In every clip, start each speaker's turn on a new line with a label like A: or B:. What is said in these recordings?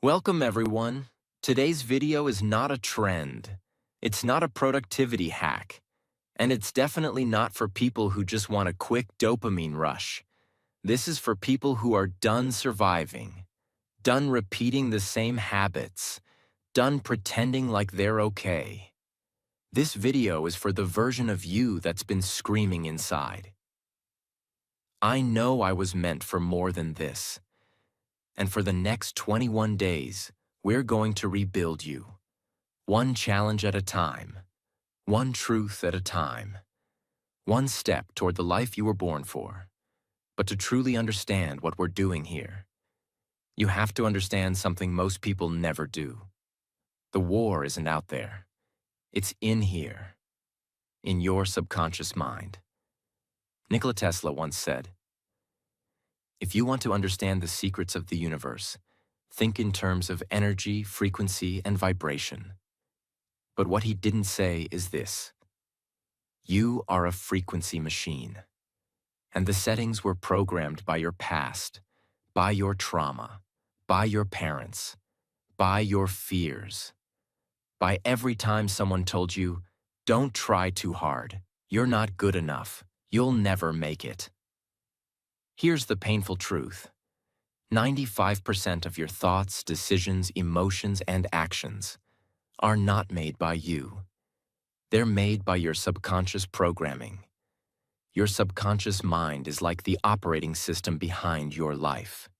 A: Welcome everyone. Today's video is not a trend. It's not a productivity hack. And it's definitely not for people who just want a quick dopamine rush. This is for people who are done surviving, done repeating the same habits, done pretending like they're okay. This video is for the version of you that's been screaming inside. I know I was meant for more than this. And for the next 21 days, we're going to rebuild you. One challenge at a time. One truth at a time. One step toward the life you were born for. But to truly understand what we're doing here, you have to understand something most people never do. The war isn't out there. It's in here, in your subconscious mind. Nikola Tesla once said, "If you want to understand the secrets of the universe, think in terms of energy, frequency, and vibration." But what he didn't say is this: you are a frequency machine, and the settings were programmed by your past, by your trauma, by your parents, by your fears, by every time someone told you, "Don't try too hard, you're not good enough, you'll never make it." Here's the painful truth. 95% of your thoughts, decisions, emotions, and actions are not made by you. They're made by your subconscious programming. Your subconscious mind is like the operating system behind your life.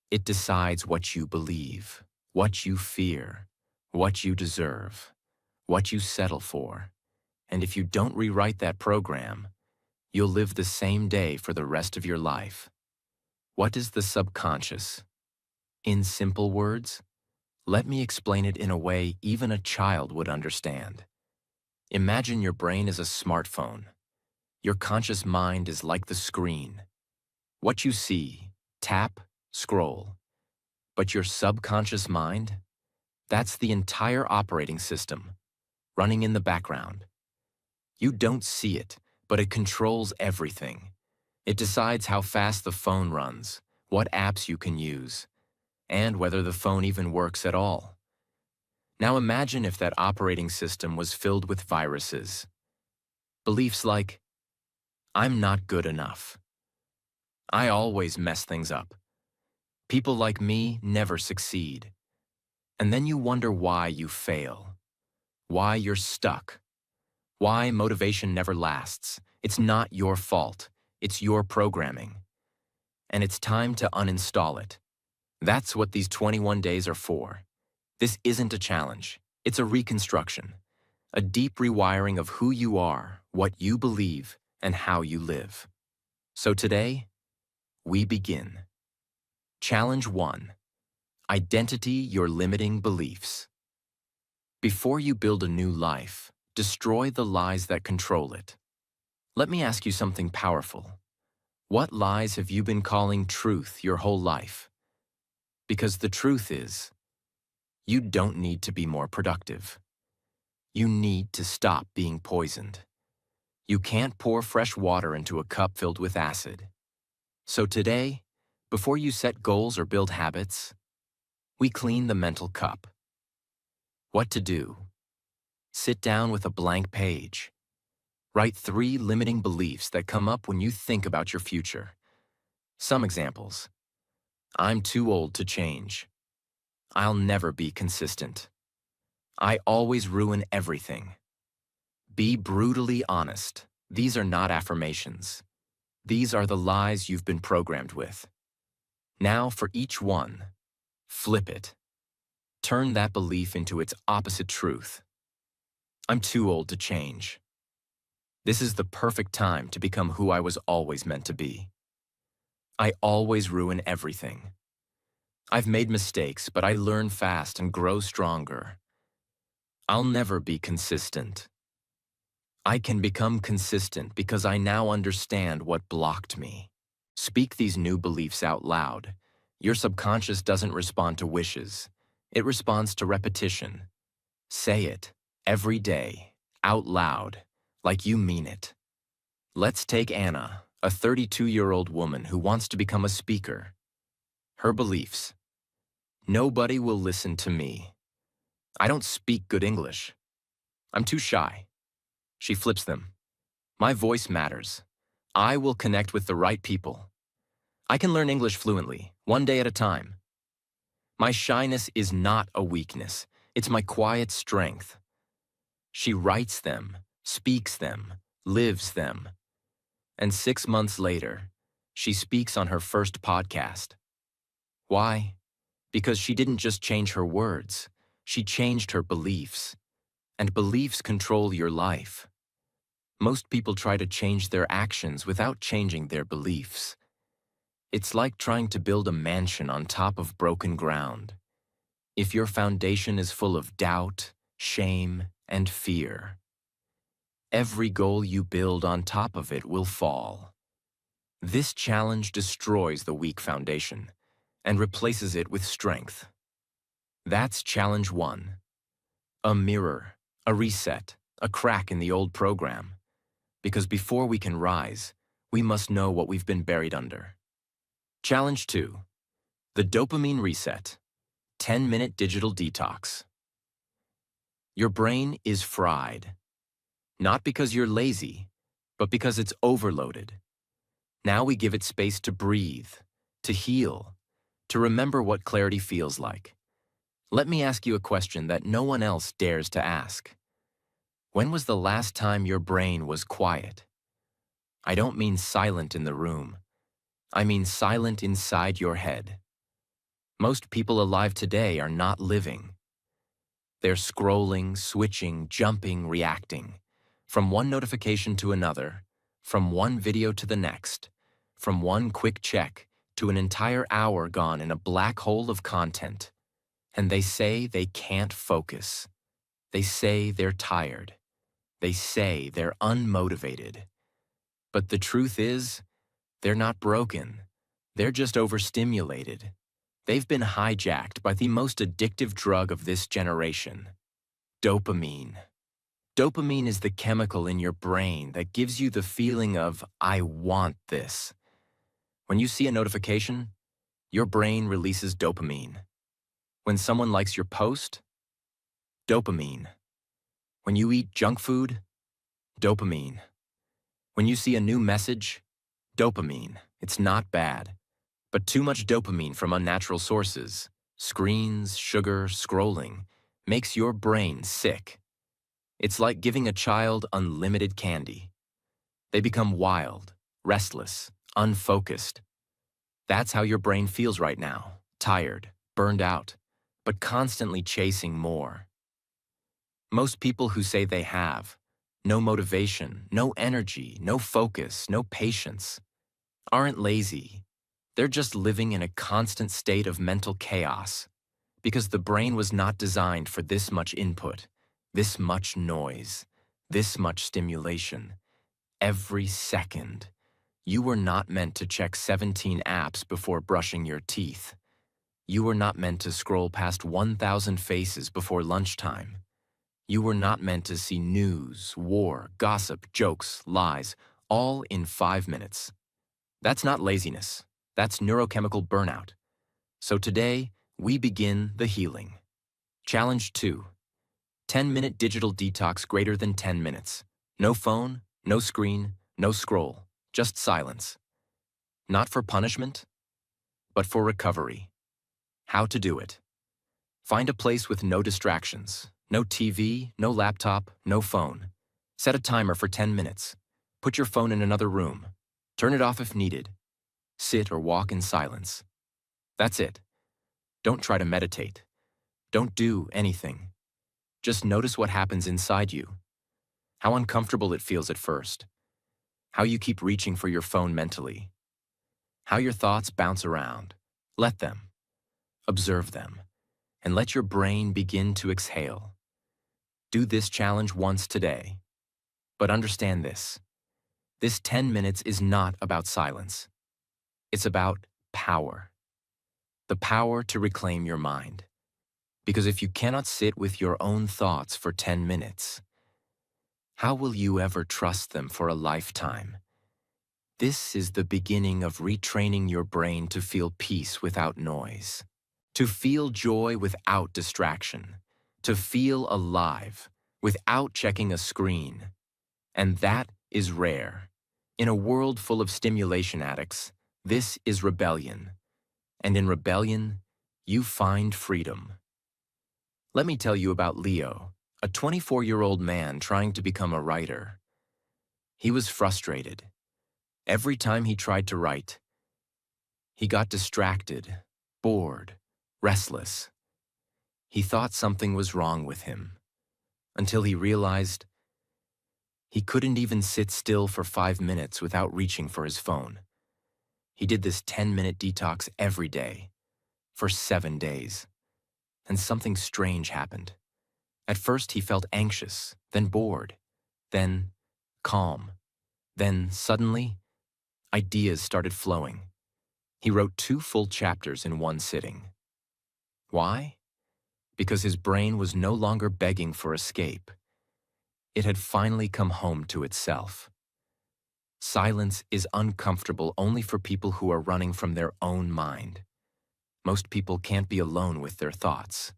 A: It decides what you believe, what you fear, what you deserve, what you settle for. And if you don't rewrite that program, you'll live the same day for the rest of your life. What is the subconscious? In simple words, let me explain it in a way even a child would understand. Imagine your brain is a smartphone. Your conscious mind is like the screen. What you see, tap, scroll. But your subconscious mind? That's the entire operating system, running in the background. You don't see it, but it controls everything. It decides how fast the phone runs, what apps you can use, and whether the phone even works at all. Now imagine if that operating system was filled with viruses. Beliefs like, "I'm not good enough. I always mess things up. People like me never succeed." And then you wonder why you fail, why you're stuck, why motivation never lasts. It's not your fault. It's your programming. And it's time to uninstall it. That's what these 21 days are for. This isn't a challenge. It's a reconstruction, a deep rewiring of who you are, what you believe, and how you live. So today, we begin. Challenge 1. Identity your limiting beliefs. Before you build a new life, destroy the lies that control it. Let me ask you something powerful. What lies have you been calling truth your whole life? Because the truth is, you don't need to be more productive. You need to stop being poisoned. You can't pour fresh water into a cup filled with acid. So today, before you set goals or build habits, we clean the mental cup. What to do? Sit down with a blank page. Write 3 limiting beliefs that come up when you think about your future. Some examples. I'm too old to change. I'll never be consistent. I always ruin everything. Be brutally honest. These are not affirmations. These are the lies you've been programmed with. Now for each one, flip it. Turn that belief into its opposite truth. I'm too old to change. This is the perfect time to become who I was always meant to be. I always ruin everything. I've made mistakes, but I learn fast and grow stronger. I'll never be consistent. I can become consistent because I now understand what blocked me. Speak these new beliefs out loud. Your subconscious doesn't respond to wishes. It responds to repetition. Say it every day, out loud, like you mean it. Let's take Anna, a 32-year-old woman who wants to become a speaker. Her beliefs. Nobody will listen to me. I don't speak good English. I'm too shy. She flips them. My voice matters. I will connect with the right people. I can learn English fluently, one day at a time. My shyness is not a weakness. It's my quiet strength. She writes them, speaks them, lives them. And 6 months later, she speaks on her first podcast. Why? Because she didn't just change her words, she changed her beliefs. And beliefs control your life. Most people try to change their actions without changing their beliefs. It's like trying to build a mansion on top of broken ground. If your foundation is full of doubt, shame, and fear, every goal you build on top of it will fall. This challenge destroys the weak foundation and replaces it with strength. That's challenge 1. A mirror, a reset, a crack in the old program. Because before we can rise, we must know what we've been buried under. Challenge 2. The dopamine reset. 10-minute digital detox. Your brain is fried. Not because you're lazy, but because it's overloaded. Now we give it space to breathe, to heal, to remember what clarity feels like. Let me ask you a question that no one else dares to ask. When was the last time your brain was quiet? I don't mean silent in the room. I mean silent inside your head. Most people alive today are not living. They're scrolling, switching, jumping, reacting. From one notification to another, from one video to the next, from one quick check to an entire hour gone in a black hole of content. And they say they can't focus. They say they're tired. They say they're unmotivated. But the truth is, they're not broken. They're just overstimulated. They've been hijacked by the most addictive drug of this generation, dopamine. Dopamine is the chemical in your brain that gives you the feeling of, I want this. When you see a notification, your brain releases dopamine. When someone likes your post, dopamine. When you eat junk food, dopamine. When you see a new message, dopamine. It's not bad. But too much dopamine from unnatural sources, screens, sugar, scrolling, makes your brain sick. It's like giving a child unlimited candy. They become wild, restless, unfocused. That's how your brain feels right now, tired, burned out, but constantly chasing more. Most people who say they have no motivation, no energy, no focus, no patience, aren't lazy. They're just living in a constant state of mental chaos because the brain was not designed for this much input, this much noise, this much stimulation. Every second. You were not meant to check 17 apps before brushing your teeth. You were not meant to scroll past 1,000 faces before lunchtime. You were not meant to see news, war, gossip, jokes, lies, all in 5 minutes. That's not laziness. That's neurochemical burnout. So today, we begin the healing. Challenge 2. 10-minute digital detox greater than 10 minutes. No phone, no screen, no scroll, just silence. Not for punishment, but for recovery. How to do it. Find a place with no distractions. No TV, no laptop, no phone. Set a timer for 10 minutes. Put your phone in another room. Turn it off if needed. Sit or walk in silence. That's it. Don't try to meditate. Don't do anything. Just notice what happens inside you. How uncomfortable it feels at first. How you keep reaching for your phone mentally. How your thoughts bounce around. Let them. Observe them. And let your brain begin to exhale. Do this challenge once today. But understand this. This 10 minutes is not about silence. It's about power. The power to reclaim your mind. Because if you cannot sit with your own thoughts for 10 minutes, how will you ever trust them for a lifetime? This is the beginning of retraining your brain to feel peace without noise, to feel joy without distraction, to feel alive without checking a screen. And that is rare. In a world full of stimulation addicts, this is rebellion. And in rebellion, you find freedom. Let me tell you about Leo, a 24-year-old man trying to become a writer. He was frustrated. Every time he tried to write, he got distracted, bored, restless. He thought something was wrong with him, until he realized he couldn't even sit still for 5 minutes without reaching for his phone. He did this 10-minute detox every day, for 7 days. And something strange happened. At first he felt anxious, then bored, then calm. Then suddenly, ideas started flowing. He wrote 2 full chapters in one sitting. Why? Because his brain was no longer begging for escape. It had finally come home to itself. Silence is uncomfortable only for people who are running from their own mind. Most people can't be alone with their thoughts,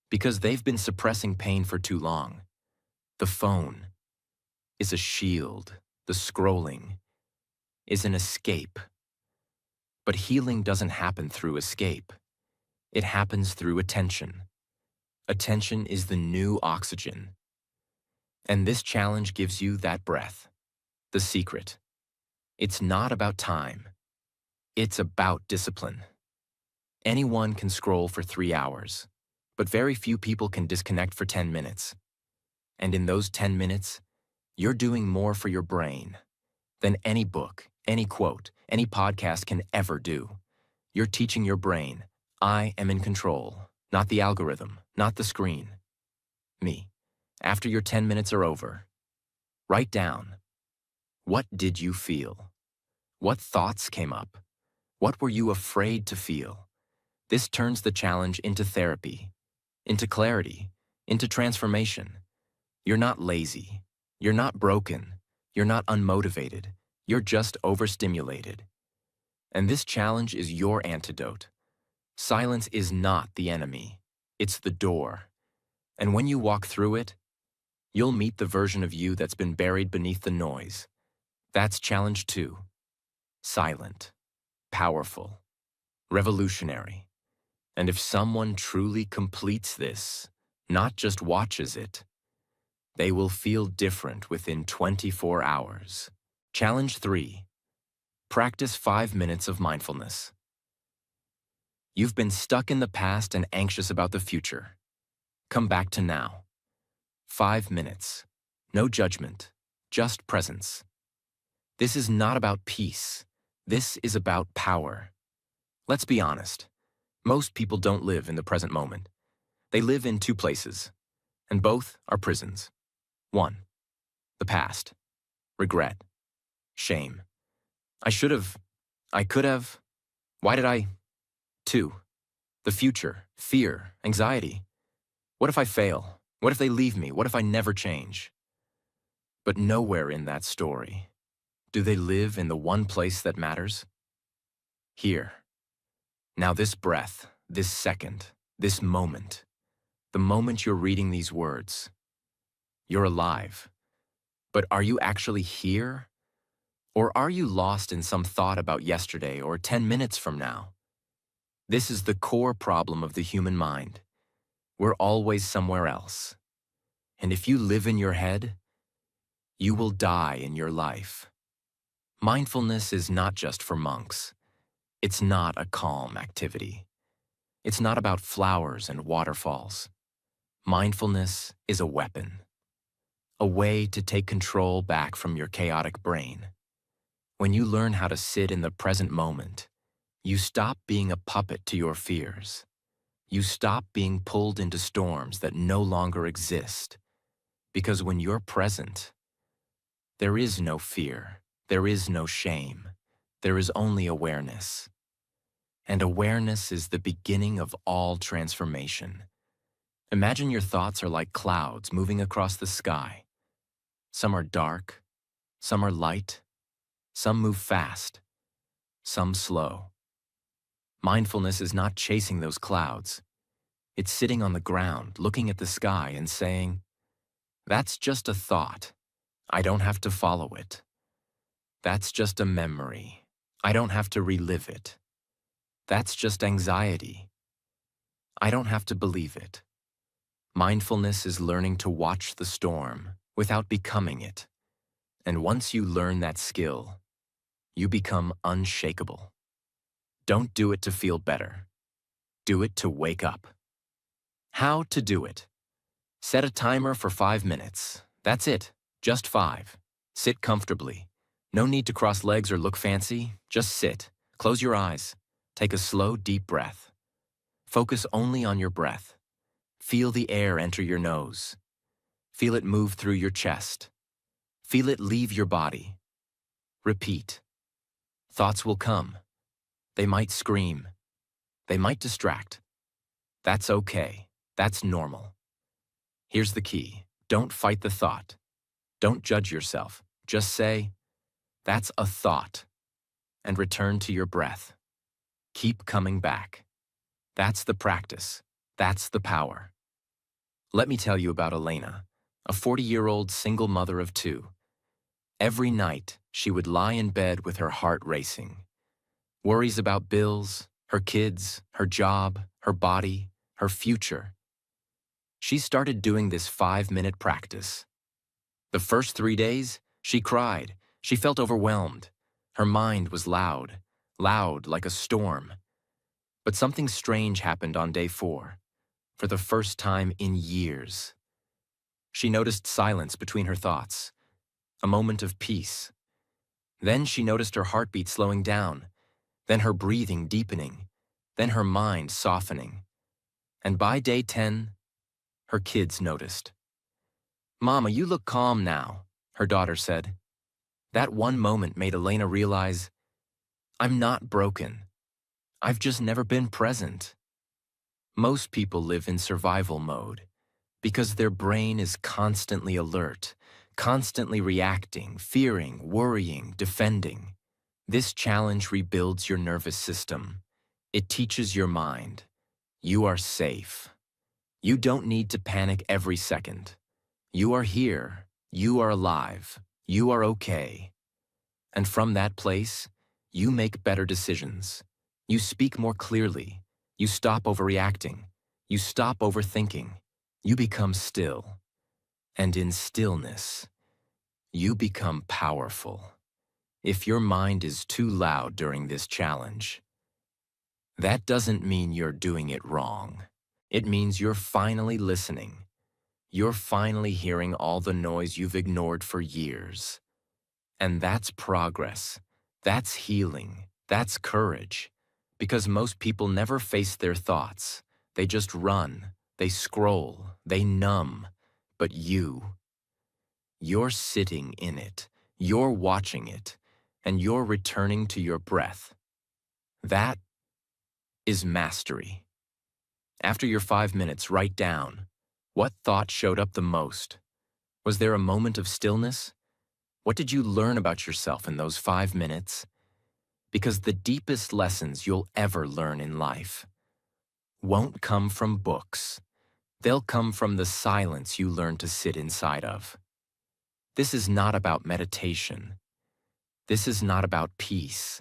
A: because they've been suppressing pain for too long. The phone is a shield. The scrolling is an escape. But healing doesn't happen through escape. It happens through attention. Attention is the new oxygen. And this challenge gives you that breath. The secret. It's not about time. It's about discipline. Anyone can scroll for 3 hours, but very few people can disconnect for 10 minutes. And in those 10 minutes, you're doing more for your brain than any book, any quote, any podcast can ever do. You're teaching your brain, I am in control, not the algorithm, not the screen. Me. After your 10 minutes are over, write down, what did you feel? What thoughts came up? What were you afraid to feel? This turns the challenge into therapy, into clarity, into transformation. You're not lazy. You're not broken. You're not unmotivated. You're just overstimulated. And this challenge is your antidote. Silence is not the enemy. It's the door. And when you walk through it, you'll meet the version of you that's been buried beneath the noise. That's challenge 2. Silent, powerful, revolutionary. And if someone truly completes this, not just watches it, they will feel different within 24 hours. Challenge 3. Practice 5 minutes of mindfulness. You've been stuck in the past and anxious about the future. Come back to now. 5 minutes. No judgment, just presence. This is not about peace. This is about power. Let's be honest. Most people don't live in the present moment. They live in 2 places, and both are prisons. 1. The past. Regret. Shame. I should have. I could have. Why did I? 2. The future. Fear. Anxiety. What if I fail? What if they leave me? What if I never change? But nowhere in that story do they live in the one place that matters. Here. Now this breath, this second, this moment, the moment you're reading these words, you're alive. But are you actually here? Or are you lost in some thought about yesterday or 10 minutes from now? This is the core problem of the human mind. We're always somewhere else. And if you live in your head, you will die in your life. Mindfulness is not just for monks. It's not a calm activity. It's not about flowers and waterfalls. Mindfulness is a weapon, a way to take control back from your chaotic brain. When you learn how to sit in the present moment, you stop being a puppet to your fears. You stop being pulled into storms that no longer exist. Because when you're present, there is no fear, there is no shame, there is only awareness. And awareness is the beginning of all transformation. Imagine your thoughts are like clouds moving across the sky. Some are dark, some are light, some move fast, some slow. Mindfulness is not chasing those clouds. It's sitting on the ground, looking at the sky and saying, "That's just a thought. I don't have to follow it. That's just a memory. I don't have to relive it. That's just anxiety. I don't have to believe it." Mindfulness is learning to watch the storm without becoming it. And once you learn that skill, you become unshakable. Don't do it to feel better. Do it to wake up. How to do it? Set a timer for 5 minutes. That's it, just 5. Sit comfortably. No need to cross legs or look fancy. Just sit. Close your eyes. Take a slow, deep breath. Focus only on your breath. Feel the air enter your nose. Feel it move through your chest. Feel it leave your body. Repeat. Thoughts will come. They might scream. They might distract. That's okay. That's normal. Here's the key. Don't fight the thought. Don't judge yourself. Just say, "That's a thought," and return to your breath. Keep coming back. That's the practice. That's the power. Let me tell you about Elena, a 40-year-old single mother of 2. Every night, she would lie in bed with her heart racing. Worries about bills, her kids, her job, her body, her future. She started doing this 5-minute practice. The first 3 days, she cried. She felt overwhelmed. Her mind was loud, loud like a storm. But something strange happened on day 4, for the first time in years. She noticed silence between her thoughts, a moment of peace. Then she noticed her heartbeat slowing down, then her breathing deepening, then her mind softening. And by day 10, her kids noticed. "Mama, you look calm now," her daughter said. That one moment made Elena realize, "I'm not broken. I've just never been present." Most people live in survival mode because their brain is constantly alert, constantly reacting, fearing, worrying, defending. This challenge rebuilds your nervous system. It teaches your mind, you are safe. You don't need to panic every second. You are here. You are alive. You are okay. And from that place, you make better decisions. You speak more clearly. You stop overreacting. You stop overthinking. You become still. And in stillness, you become powerful. If your mind is too loud during this challenge, that doesn't mean you're doing it wrong. It means you're finally listening. You're finally hearing all the noise you've ignored for years. And that's progress. That's healing. That's courage. Because most people never face their thoughts. They just run. They scroll. They numb. But you're sitting in it. You're watching it. And you're returning to your breath. That is mastery. After your 5 minutes, write down, what thought showed up the most? Was there a moment of stillness? What did you learn about yourself in those 5 minutes? Because the deepest lessons you'll ever learn in life won't come from books. They'll come from the silence you learn to sit inside of. This is not about meditation. This is not about peace.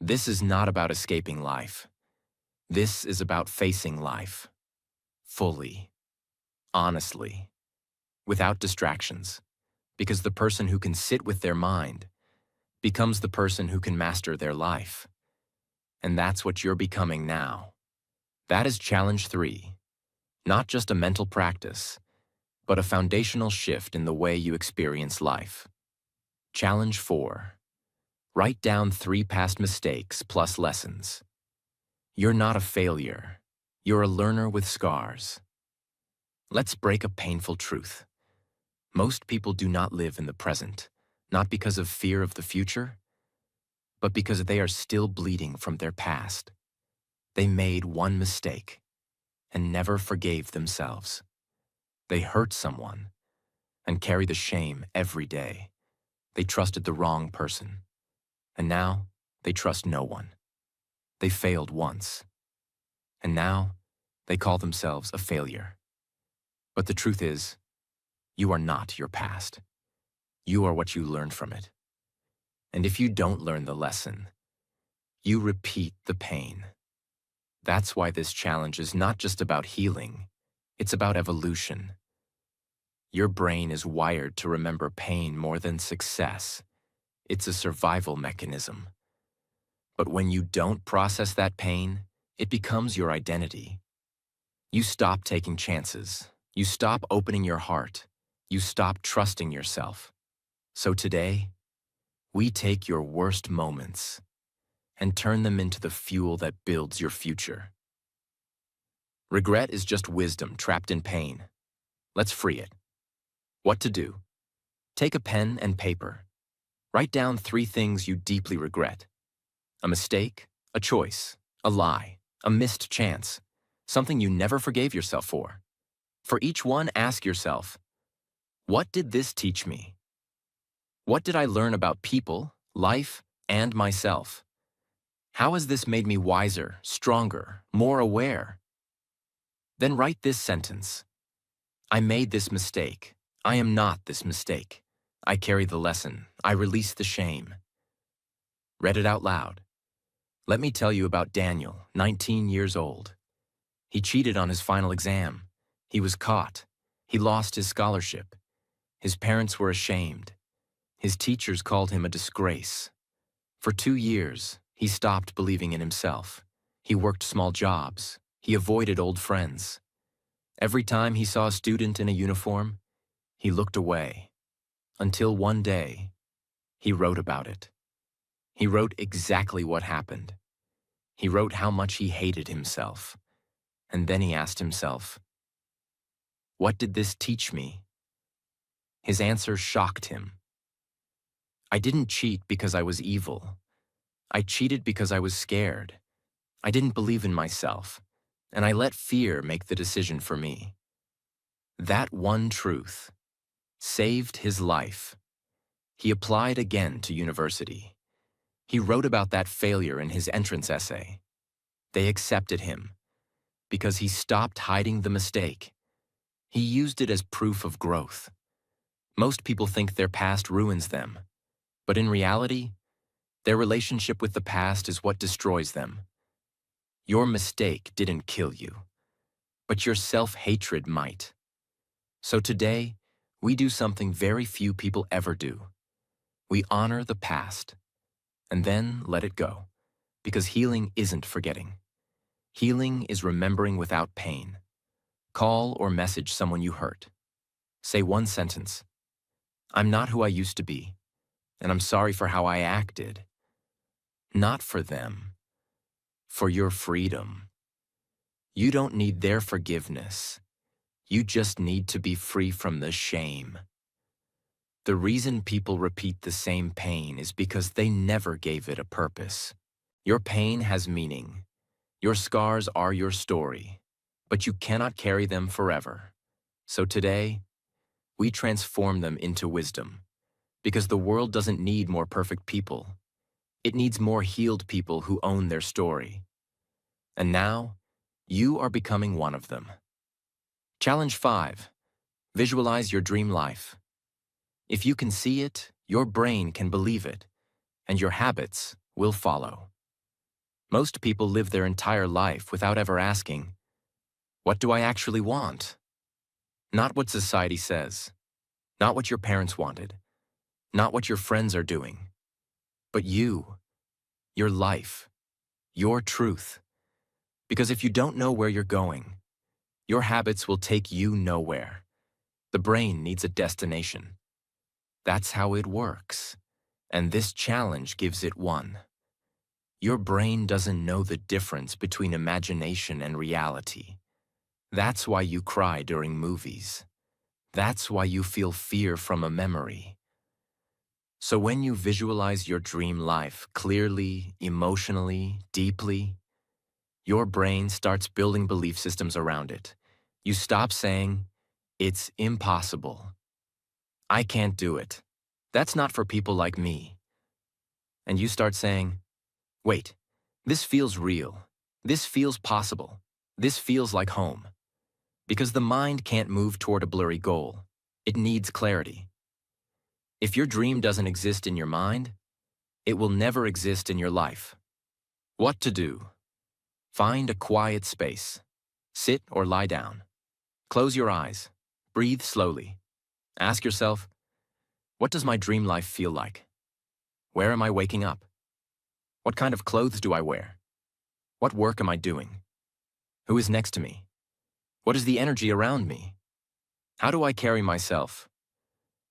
A: This is not about escaping life. This is about facing life fully, honestly, without distractions, because the person who can sit with their mind becomes the person who can master their life. And that's what you're becoming now. That is challenge 3, not just a mental practice, but a foundational shift in the way you experience life. Challenge 4, write down 3 past mistakes plus lessons. You're not a failure. You're a learner with scars. Let's break a painful truth. Most people do not live in the present, not because of fear of the future, but because they are still bleeding from their past. They made one mistake and never forgave themselves. They hurt someone and carry the shame every day. They trusted the wrong person, and now they trust no one. They failed once, and now they call themselves a failure. But the truth is, you are not your past. You are what you learned from it. And if you don't learn the lesson, you repeat the pain. That's why this challenge is not just about healing, it's about evolution. Your brain is wired to remember pain more than success. It's a survival mechanism. But when you don't process that pain, it becomes your identity. You stop taking chances. You stop opening your heart. You stop trusting yourself. So today, we take your worst moments and turn them into the fuel that builds your future. Regret is just wisdom trapped in pain. Let's free it. What to do? Take a pen and paper. Write down 3 things you deeply regret. A mistake, a choice, a lie, a missed chance, something you never forgave yourself for. For each one, ask yourself, what did this teach me? What did I learn about people, life, and myself? How has this made me wiser, stronger, more aware? Then write this sentence. I made this mistake. I am not this mistake. I carry the lesson. I release the shame. Read it out loud. Let me tell you about Daniel, 19 years old. He cheated on his final exam. He was caught. He lost his scholarship. His parents were ashamed. His teachers called him a disgrace. For 2 years, he stopped believing in himself. He worked small jobs. He avoided old friends. Every time he saw a student in a uniform, he looked away. Until one day, he wrote about it. He wrote exactly what happened. He wrote how much he hated himself. And then he asked himself, what did this teach me? His answer shocked him. I didn't cheat because I was evil. I cheated because I was scared. I didn't believe in myself, and I let fear make the decision for me. That one truth saved his life. He applied again to university. He wrote about that failure in his entrance essay. They accepted him because he stopped hiding the mistake. He used it as proof of growth. Most people think their past ruins them, but in reality, their relationship with the past is what destroys them. Your mistake didn't kill you, but your self-hatred might. So today, we do something very few people ever do. We honor the past, and then let it go, because healing isn't forgetting. Healing is remembering without pain. Call or message someone you hurt. Say one sentence. I'm not who I used to be, and I'm sorry for how I acted. Not for them, for your freedom. You don't need their forgiveness. You just need to be free from the shame. The reason people repeat the same pain is because they never gave it a purpose. Your pain has meaning. Your scars are your story, but you cannot carry them forever. So today, we transform them into wisdom, because the world doesn't need more perfect people. It needs more healed people who own their story. And now, you are becoming one of them. Challenge 5. Visualize your dream life. If you can see it, your brain can believe it, and your habits will follow. Most people live their entire life without ever asking, what do I actually want? Not what society says, not what your parents wanted, not what your friends are doing, but you, your life, your truth. Because if you don't know where you're going, your habits will take you nowhere. The brain needs a destination. That's how it works, and this challenge gives it one. Your brain doesn't know the difference between imagination and reality. That's why you cry during movies. That's why you feel fear from a memory. So when you visualize your dream life clearly, emotionally, deeply, your brain starts building belief systems around it. You stop saying, it's impossible. I can't do it. That's not for people like me. And you start saying, wait, This feels real. This feels possible. This feels like home. Because the mind can't move toward a blurry goal. It needs clarity. If your dream doesn't exist in your mind, it will never exist in your life. What to do? Find a quiet space. Sit or lie down. Close your eyes. Breathe slowly. Ask yourself, what does my dream life feel like? Where am I waking up? What kind of clothes do I wear? What work am I doing? Who is next to me? What is the energy around me? How do I carry myself?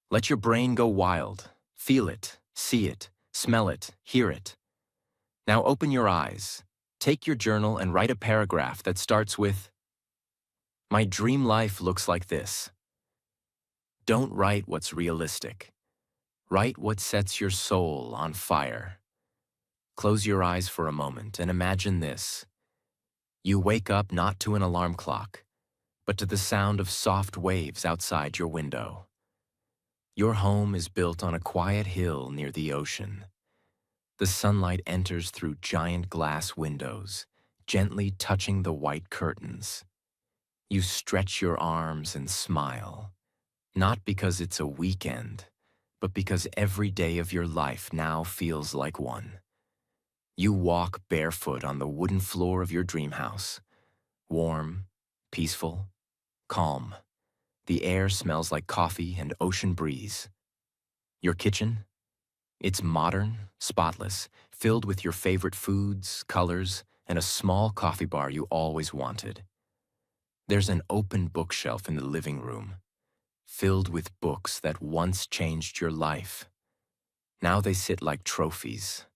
A: Let your brain go wild. Feel it, see it, smell it, hear it. Now open your eyes. Take your journal and write a paragraph that starts with, "My dream life looks like this." Don't write what's realistic. Write what sets your soul on fire. Close your eyes for a moment and imagine this. You wake up not to an alarm clock, but to the sound of soft waves outside your window. Your home is built on a quiet hill near the ocean. The sunlight enters through giant glass windows, gently touching the white curtains. You stretch your arms and smile, not because it's a weekend, but because every day of your life now feels like one. You walk barefoot on the wooden floor of your dream house, warm, peaceful, calm. The air smells like coffee and ocean breeze. Your kitchen? It's modern, spotless, filled with your favorite foods, colors, and a small coffee bar you always wanted. There's an open bookshelf in the living room, filled with books that once changed your life. Now they sit like trophies.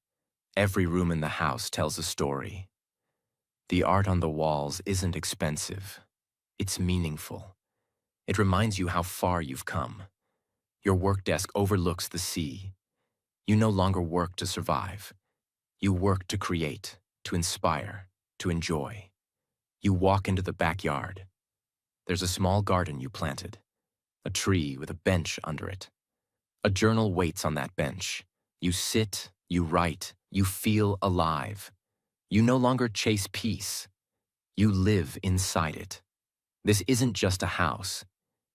A: Every room in the house tells a story. The art on the walls isn't expensive. It's meaningful. It reminds you how far you've come. Your work desk overlooks the sea. You no longer work to survive. You work to create, to inspire, to enjoy. You walk into the backyard. There's a small garden you planted, a tree with a bench under it. A journal waits on that bench. You sit, you write, you feel alive. You no longer chase peace. You live inside it. This isn't just a house.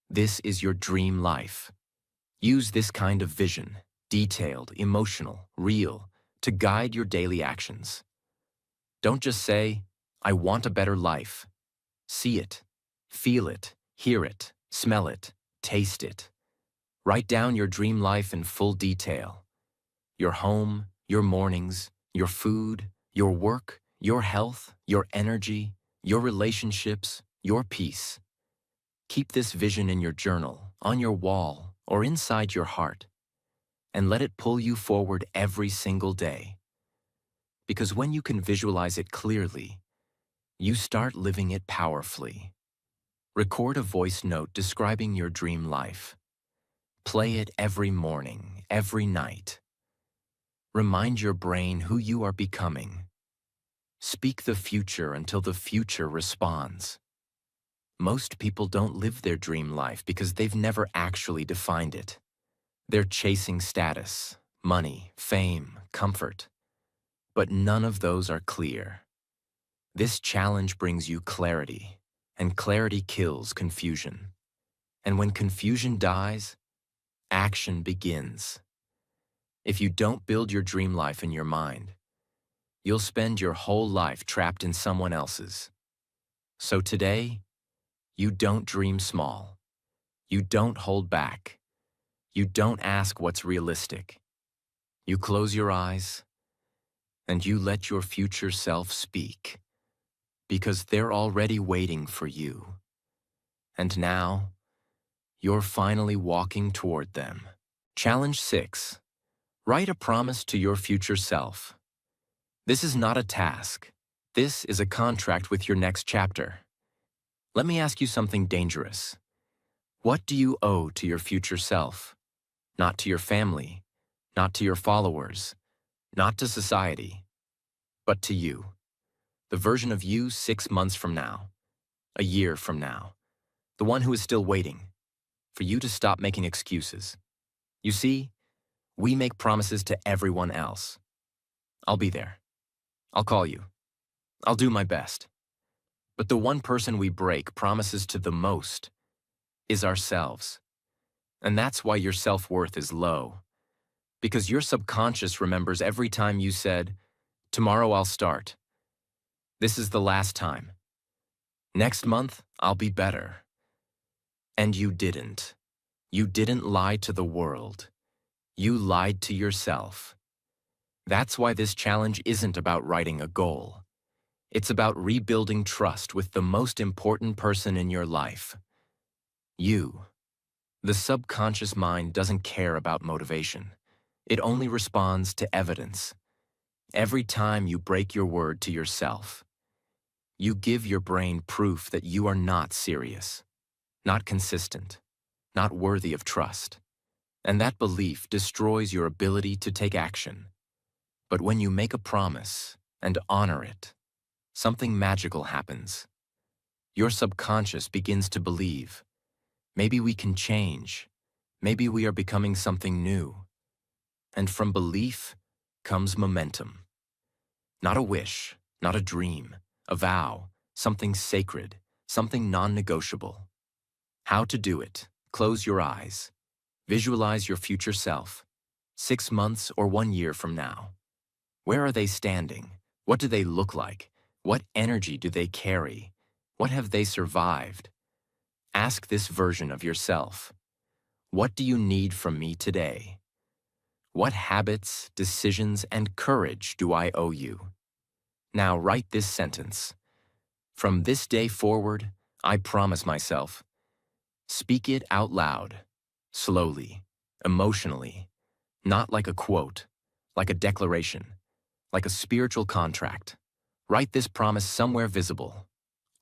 A: This is your dream life. Use this kind of vision, detailed, emotional, real, to guide your daily actions. Don't just say, "I want a better life." See it, feel it, hear it, smell it, taste it. Write down your dream life in full detail. Your home, your mornings, your food, your work, your health, your energy, your relationships, your peace. Keep this vision in your journal, on your wall, or inside your heart, and let it pull you forward every single day. Because when you can visualize it clearly, you start living it powerfully. Record a voice note describing your dream life. Play it every morning, every night. Remind your brain who you are becoming. Speak the future until the future responds. Most people don't live their dream life because they've never actually defined it. They're chasing status, money, fame, comfort. But none of those are clear. This challenge brings you clarity, and clarity kills confusion. And when confusion dies, action begins. If you don't build your dream life in your mind, you'll spend your whole life trapped in someone else's. So today, you don't dream small. You don't hold back. You don't ask what's realistic. You close your eyes, and you let your future self speak, because they're already waiting for you. And now, you're finally walking toward them. Challenge 6. Write a promise to your future self. This is not a task. This is a contract with your next chapter. Let me ask you something dangerous. What do you owe to your future self? Not to your family, not to your followers, not to society, but to you. The version of you 6 months from now, a year from now, the one who is still waiting for you to stop making excuses. You see, we make promises to everyone else. I'll be there. I'll call you. I'll do my best. But the one person we break promises to the most is ourselves. And that's why your self-worth is low. Because your subconscious remembers every time you said, "Tomorrow I'll start. This is the last time. Next month, I'll be better." And you didn't. You didn't lie to the world. You lied to yourself. That's why this challenge isn't about writing a goal. It's about rebuilding trust with the most important person in your life. You. The subconscious mind doesn't care about motivation. It only responds to evidence. Every time you break your word to yourself, you give your brain proof that you are not serious, not consistent, not worthy of trust. And that belief destroys your ability to take action. But when you make a promise and honor it, something magical happens. Your subconscious begins to believe, maybe we can change, maybe we are becoming something new. And from belief comes momentum. Not a wish, not a dream, a vow, something sacred, something non-negotiable. How to do it? Close your eyes. Visualize your future self, 6 months or 1 year from now. Where are they standing? What do they look like? What energy do they carry? What have they survived? Ask this version of yourself. What do you need from me today? What habits, decisions, and courage do I owe you? Now write this sentence. From this day forward, I promise myself. Speak it out loud, slowly, emotionally, not like a quote, like a declaration, like a spiritual contract. Write this promise somewhere visible,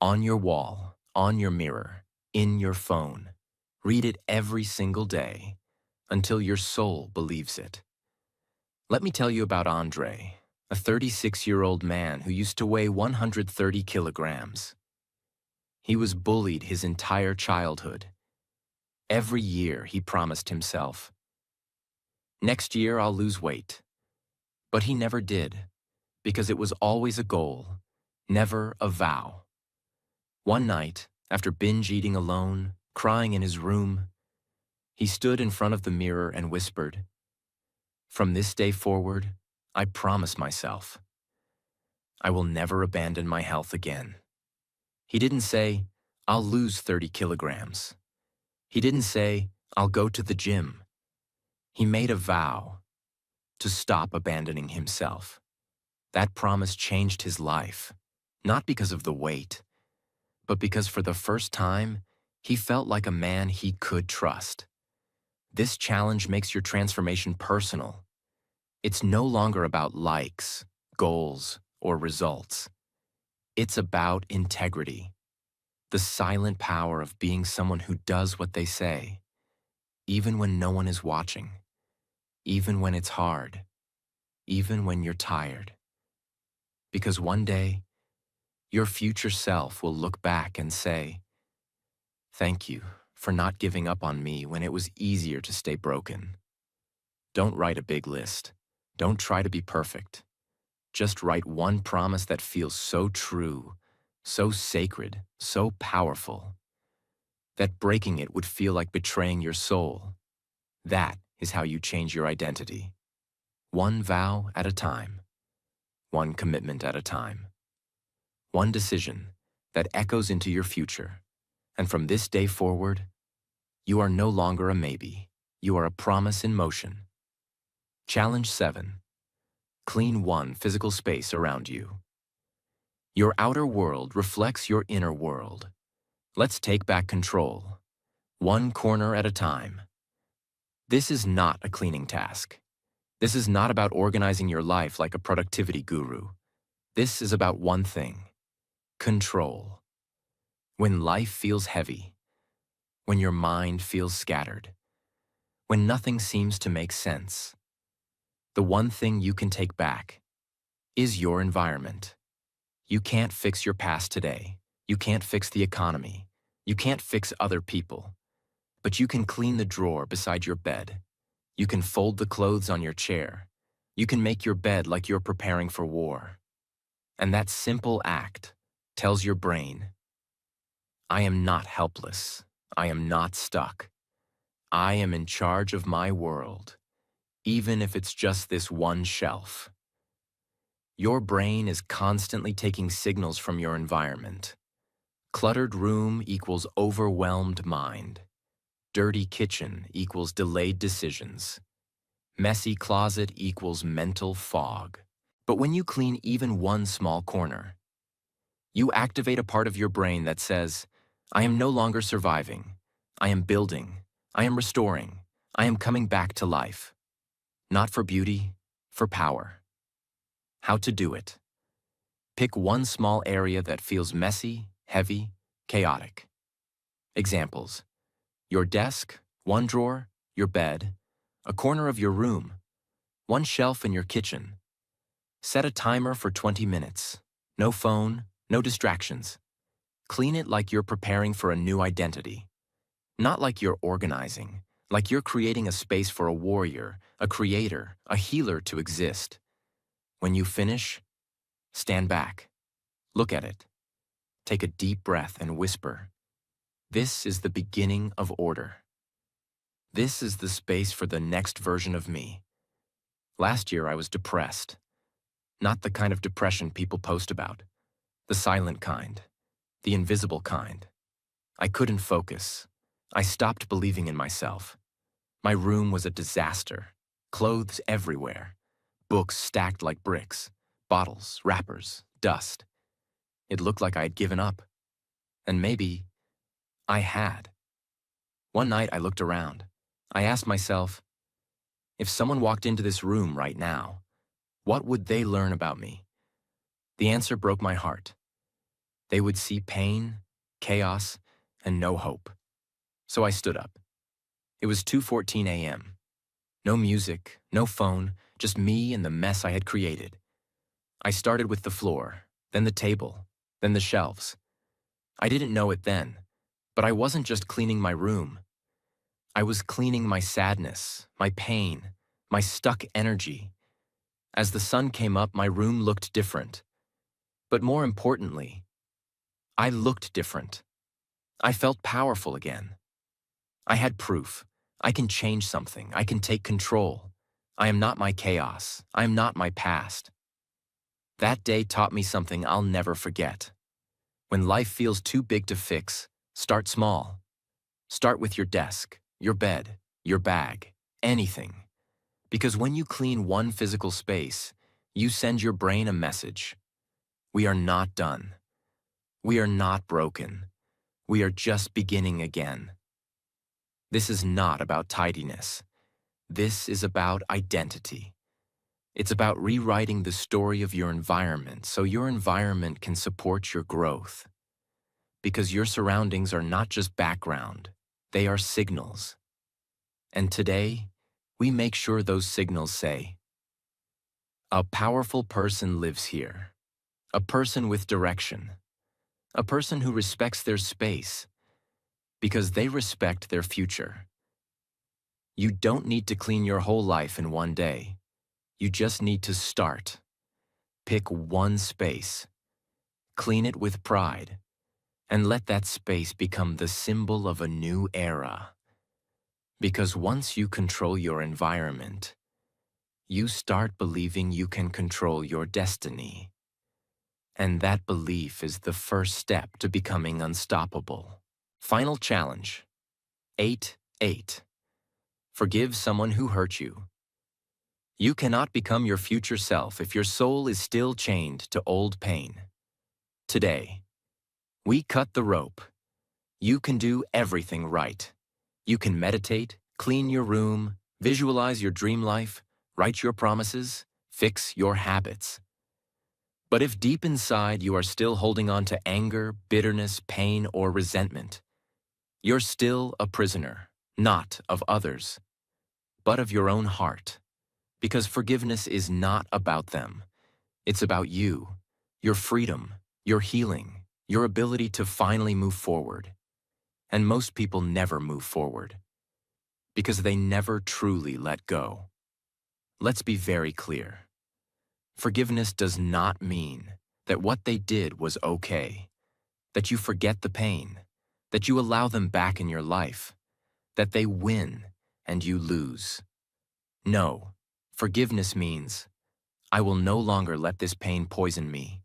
A: on your wall, on your mirror, in your phone. Read it every single day until your soul believes it. Let me tell you about Andre, a 36-year-old man who used to weigh 130 kilograms. He was bullied his entire childhood. Every year he promised himself, "Next year I'll lose weight." But he never did, because it was always a goal, never a vow. One night, after binge eating alone, crying in his room, he stood in front of the mirror and whispered, "From this day forward, I promise myself, I will never abandon my health again." He didn't say, "I'll lose 30 kilograms." He didn't say, "I'll go to the gym." He made a vow to stop abandoning himself. That promise changed his life, not because of the weight, but because for the first time, he felt like a man he could trust. This challenge makes your transformation personal. It's no longer about likes, goals, or results. It's about integrity, the silent power of being someone who does what they say, even when no one is watching, even when it's hard, even when you're tired. Because one day, your future self will look back and say, "Thank you for not giving up on me when it was easier to stay broken." Don't write a big list. Don't try to be perfect. Just write one promise that feels so true, so sacred, so powerful, that breaking it would feel like betraying your soul. That is how you change your identity. One vow at a time. One commitment at a time. One decision that echoes into your future. And from this day forward, you are no longer a maybe. You are a promise in motion. Challenge 7. Clean one physical space around you. Your outer world reflects your inner world. Let's take back control, one corner at a time. This is not a cleaning task. This is not about organizing your life like a productivity guru. This is about one thing: control. When life feels heavy, when your mind feels scattered, when nothing seems to make sense, the one thing you can take back is your environment. You can't fix your past today. You can't fix the economy. You can't fix other people. But you can clean the drawer beside your bed. You can fold the clothes on your chair. You can make your bed like you're preparing for war. And that simple act tells your brain, I am not helpless. I am not stuck. I am in charge of my world, even if it's just this one shelf. Your brain is constantly taking signals from your environment. Cluttered room equals overwhelmed mind. Dirty kitchen equals delayed decisions. Messy closet equals mental fog. But when you clean even one small corner, you activate a part of your brain that says, I am no longer surviving. I am building. I am restoring. I am coming back to life. Not for beauty, for power. How to do it. Pick one small area that feels messy, heavy, chaotic. Examples: your desk, one drawer, your bed, a corner of your room, one shelf in your kitchen. Set a timer for 20 minutes. No phone, no distractions. Clean it like you're preparing for a new identity. Not like you're organizing, like you're creating a space for a warrior, a creator, a healer to exist. When you finish, stand back. Look at it. Take a deep breath and whisper, this is the beginning of order. This is the space for the next version of me. Last year I was depressed. Not the kind of depression people post about. The silent kind. The invisible kind. I couldn't focus. I stopped believing in myself. My room was a disaster. Clothes everywhere. Books stacked like bricks. Bottles, wrappers, dust. It looked like I had given up. And maybe I had. One night I looked around. I asked myself, if someone walked into this room right now, what would they learn about me? The answer broke my heart. They would see pain, chaos, and no hope. So I stood up. It was 2:14 a.m. No music, no phone, just me and the mess I had created. I started with the floor, then the table, then the shelves. I didn't know it then, but I wasn't just cleaning my room. I was cleaning my sadness, my pain, my stuck energy. As the sun came up, my room looked different. But more importantly, I looked different. I felt powerful again. I had proof. I can change something. I can take control. I am not my chaos. I am not my past. That day taught me something I'll never forget. When life feels too big to fix, start small. Start with your desk, your bed, your bag, anything. Because when you clean one physical space, you send your brain a message. We are not done. We are not broken. We are just beginning again. This is not about tidiness. This is about identity. It's about rewriting the story of your environment so your environment can support your growth. Because your surroundings are not just background, they are signals. And today, we make sure those signals say, a powerful person lives here. A person with direction. A person who respects their space. Because they respect their future. You don't need to clean your whole life in one day. You just need to start. Pick one space. Clean it with pride. And let that space become the symbol of a new era. Because once you control your environment, you start believing you can control your destiny. And that belief is the first step to becoming unstoppable. Final challenge. 8-8. Forgive someone who hurt you. You cannot become your future self if your soul is still chained to old pain. Today, we cut the rope. You can do everything right. You can meditate, clean your room, visualize your dream life, write your promises, fix your habits. But if deep inside you are still holding on to anger, bitterness, pain, or resentment, you're still a prisoner, not of others, but of your own heart. Because forgiveness is not about them. It's about you, your freedom, your healing, your ability to finally move forward. And most people never move forward because they never truly let go. Let's be very clear. Forgiveness does not mean that what they did was okay, that you forget the pain, that you allow them back in your life, that they win and you lose. No, forgiveness means, I will no longer let this pain poison me.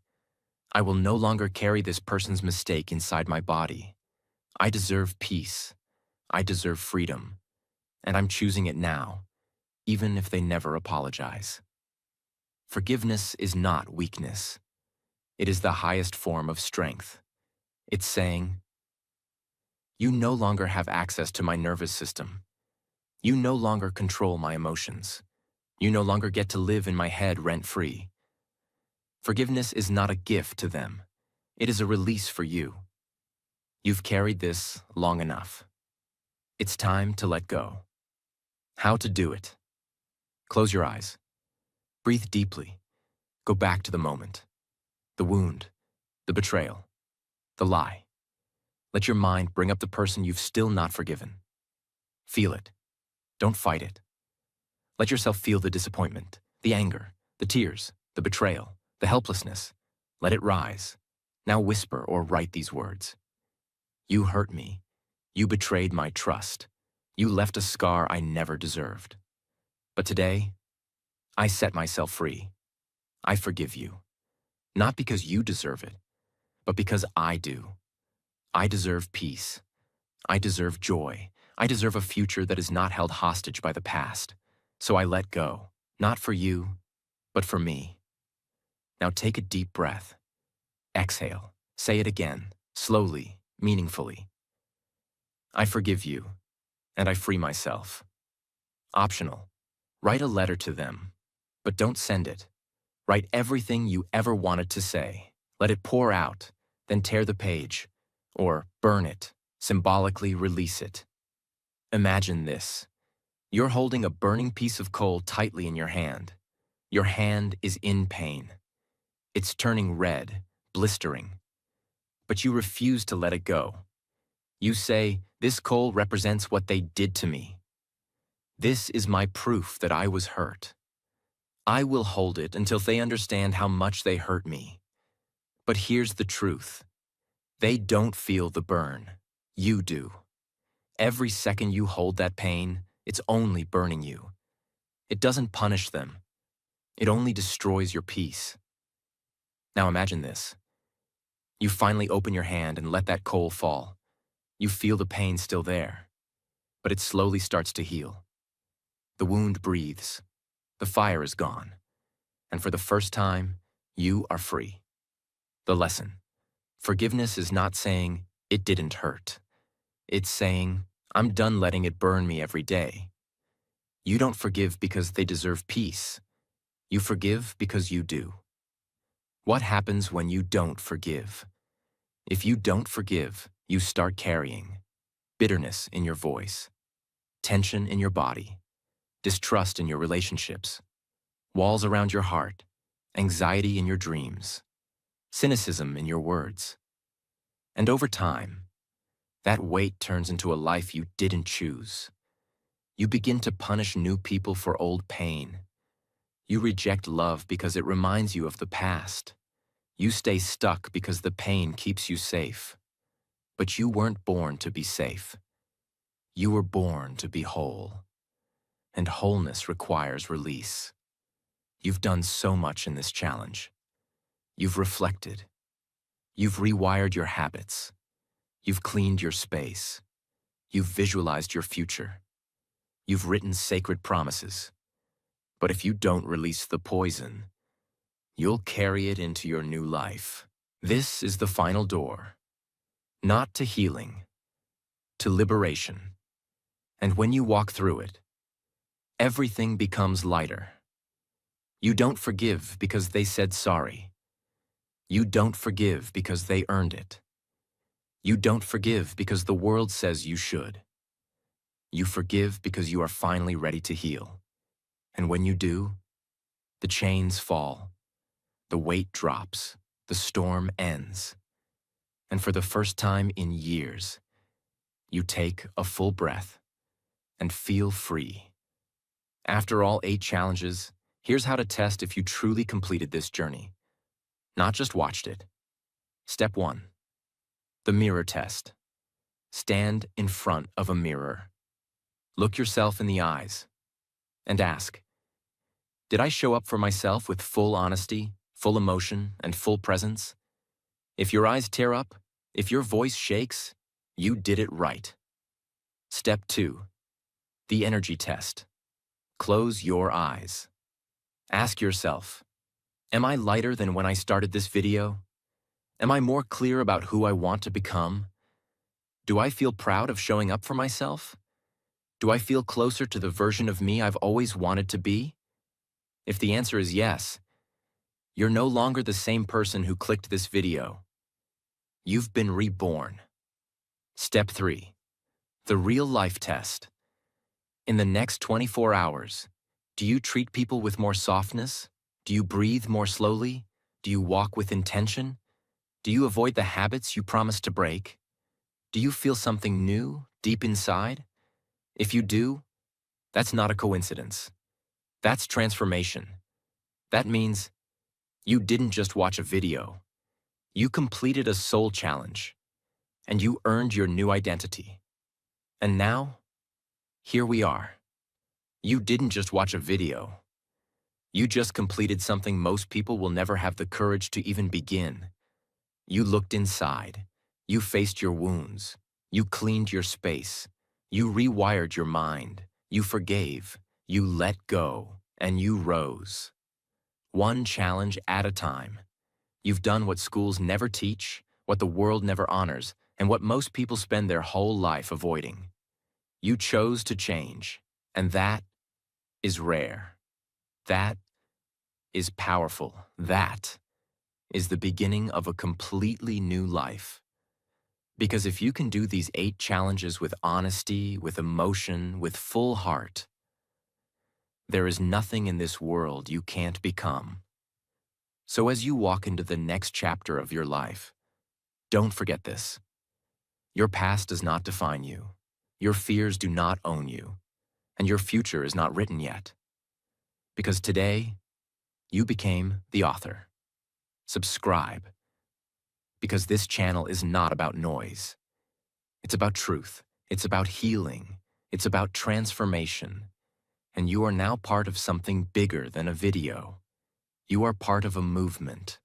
A: I will no longer carry this person's mistake inside my body. I deserve peace. I deserve freedom. And I'm choosing it now, even if they never apologize. Forgiveness is not weakness. It is the highest form of strength. It's saying, you no longer have access to my nervous system. You no longer control my emotions. You no longer get to live in my head rent-free. Forgiveness is not a gift to them. It is a release for you. You've carried this long enough. It's time to let go. How to do it? Close your eyes. Breathe deeply. Go back to the moment. The wound, the betrayal, the lie. Let your mind bring up the person you've still not forgiven. Feel it. Don't fight it. Let yourself feel the disappointment, the anger, the tears, the betrayal, the helplessness. Let it rise. Now whisper or write these words. You hurt me. You betrayed my trust. You left a scar I never deserved. But today, I set myself free. I forgive you. Not because you deserve it, but because I do. I deserve peace. I deserve joy. I deserve a future that is not held hostage by the past. So I let go, not for you, but for me. Now take a deep breath. Exhale. Say it again, slowly, meaningfully. I forgive you, and I free myself. Optional. Write a letter to them, but don't send it. Write everything you ever wanted to say. Let it pour out, then tear the page, or burn it, symbolically release it. Imagine this. You're holding a burning piece of coal tightly in your hand. Your hand is in pain. It's turning red, blistering. But you refuse to let it go. You say, this coal represents what they did to me. This is my proof that I was hurt. I will hold it until they understand how much they hurt me. But here's the truth. They don't feel the burn. You do. Every second you hold that pain, it's only burning you. It doesn't punish them. It only destroys your peace. Now imagine this. You finally open your hand and let that coal fall. You feel the pain still there, but it slowly starts to heal. The wound breathes. The fire is gone. And for the first time, you are free. The lesson. Forgiveness is not saying, it didn't hurt. It's saying, I'm done letting it burn me every day. You don't forgive because they deserve peace. You forgive because you do. What happens when you don't forgive? If you don't forgive, you start carrying bitterness in your voice, tension in your body, distrust in your relationships, walls around your heart, anxiety in your dreams, cynicism in your words. And over time, that weight turns into a life you didn't choose. You begin to punish new people for old pain. You reject love because it reminds you of the past. You stay stuck because the pain keeps you safe. But you weren't born to be safe. You were born to be whole. And wholeness requires release. You've done so much in this challenge. You've reflected. You've rewired your habits. You've cleaned your space. You've visualized your future. You've written sacred promises. But if you don't release the poison, you'll carry it into your new life. This is the final door. Not to healing, to liberation. And when you walk through it, everything becomes lighter. You don't forgive because they said sorry. You don't forgive because they earned it. You don't forgive because the world says you should. You forgive because you are finally ready to heal. And when you do, the chains fall, the weight drops, the storm ends. And for the first time in years, you take a full breath and feel free. After all 8 challenges, here's how to test if you truly completed this journey. not just watched it. Step 1. The mirror test. Stand in front of a mirror. Look yourself in the eyes and ask, did I show up for myself with full honesty, full emotion, and full presence? If your eyes tear up, if your voice shakes, you did it right. Step 2. The energy test. Close your eyes. Ask yourself, am I lighter than when I started this video? Am I more clear about who I want to become? Do I feel proud of showing up for myself? Do I feel closer to the version of me I've always wanted to be? If the answer is yes, you're no longer the same person who clicked this video. You've been reborn. Step 3. The real life test. In the next 24 hours, do you treat people with more softness? Do you breathe more slowly? Do you walk with intention? Do you avoid the habits you promised to break? Do you feel something new deep inside? If you do, that's not a coincidence. That's transformation. That means you didn't just watch a video. You completed a soul challenge, and you earned your new identity. And now, here we are. You didn't just watch a video. You just completed something most people will never have the courage to even begin. You looked inside. You faced your wounds. You cleaned your space. You rewired your mind. You forgave. You let go. And you rose. One challenge at a time. You've done what schools never teach, what the world never honors, and what most people spend their whole life avoiding. You chose to change, and that is rare. That is powerful. That is the beginning of a completely new life. Because if you can do these 8 challenges with honesty, with emotion, with full heart, there is nothing in this world you can't become. So as you walk into the next chapter of your life, don't forget this. Your past does not define you. Your fears do not own you. And your future is not written yet. Because today, you became the author. Subscribe. Because this channel is not about noise. It's about truth. It's about healing. It's about transformation. And you are now part of something bigger than a video. You are part of a movement.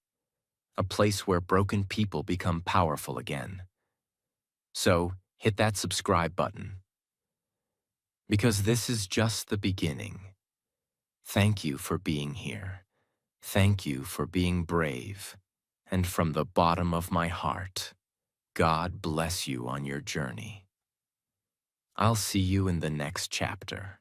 A: A place where broken people become powerful again. So, hit that subscribe button. Because this is just the beginning. Thank you for being here. Thank you for being brave. And from the bottom of my heart, God bless you on your journey. I'll see you in the next chapter.